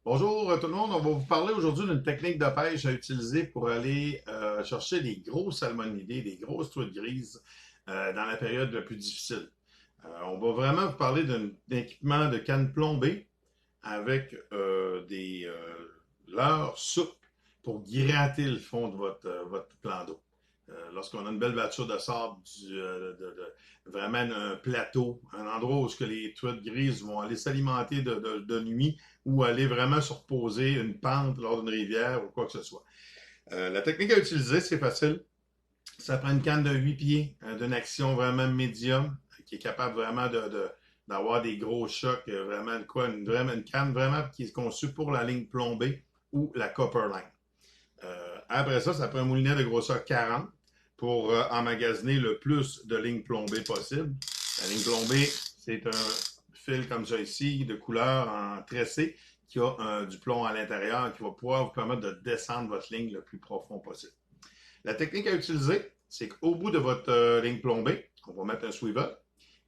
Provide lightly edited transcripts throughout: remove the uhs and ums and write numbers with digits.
Bonjour tout le monde, on va vous parler aujourd'hui d'une technique de pêche à utiliser pour aller chercher des gros salmonidés, des grosses truites grises dans la période la plus difficile. On va vraiment vous parler d'un équipement de canne plombée avec des leurres souples pour gratter le fond de votre plan d'eau. Lorsqu'on a une belle batture de sable, vraiment un plateau, un endroit où les truites grises vont aller s'alimenter de nuit ou aller vraiment se reposer une pente lors d'une rivière ou quoi que ce soit. La technique à utiliser, c'est facile. Ça prend une canne de 8 pieds, d'une action vraiment médium, qui est capable vraiment d'avoir des gros chocs, vraiment une canne vraiment qui est conçue pour la ligne plombée ou la copper line. Après ça, ça prend un moulinet de grosseur 40 pour emmagasiner le plus de lignes plombées possible. La ligne plombée, c'est un fil comme ça ici, de couleur en tressé, qui a du plomb à l'intérieur, qui va pouvoir vous permettre de descendre votre ligne le plus profond possible. La technique à utiliser, c'est qu'au bout de votre ligne plombée, on va mettre un swivel.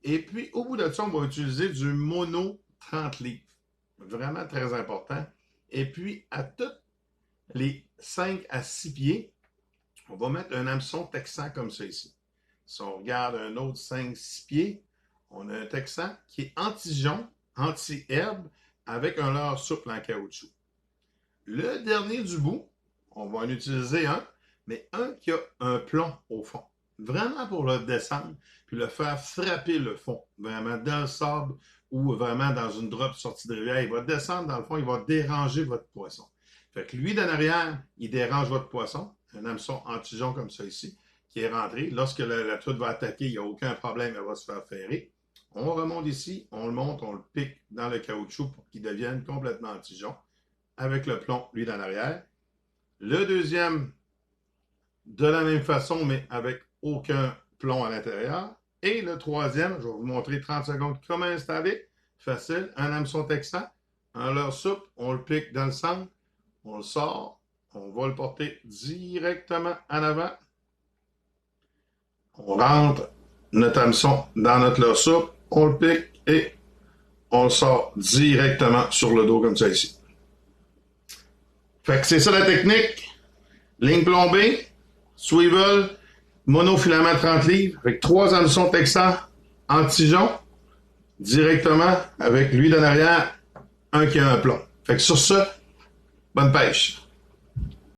Et puis, au bout de ça, on va utiliser du mono 30 livres. Vraiment très important. Et puis, à toutes les 5 à 6 pieds, on va mettre un hameçon texan comme ça ici. Si on regarde un autre 5-6 pieds, on a un texan qui est anti-jonc, anti-herbe, avec un leurre souple en caoutchouc. Le dernier du bout, on va en utiliser un, mais un qui a un plomb au fond. Vraiment pour le descendre, puis le faire frapper le fond, vraiment dans le sable ou vraiment dans une drop sortie de rivière. Il va descendre dans le fond, il va déranger votre poisson. Fait que lui, d'en arrière, il dérange votre poisson. Un hameçon anti-jonc comme ça ici, qui est rentré. Lorsque la truite va attaquer, il n'y a aucun problème, elle va se faire ferrer. On remonte ici, on le monte, on le pique dans le caoutchouc pour qu'il devienne complètement anti-jonc, avec le plomb, lui, dans l'arrière. Le deuxième, de la même façon, mais avec aucun plomb à l'intérieur. Et le troisième, je vais vous montrer 30 secondes comment installer. Facile, un hameçon texan, un leurre souple, on le pique dans le centre, on le sort. On va le porter directement en avant. On rentre notre hameçon dans notre leurre souple, on le pique et on le sort directement sur le dos comme ça ici. Fait que c'est ça la technique. Ligne plombée, swivel, monofilament 30 livres, avec 3 hameçons texans anti-jonc, directement avec lui d'en arrière, un qui a un plomb. Fait que sur ça, bonne pêche.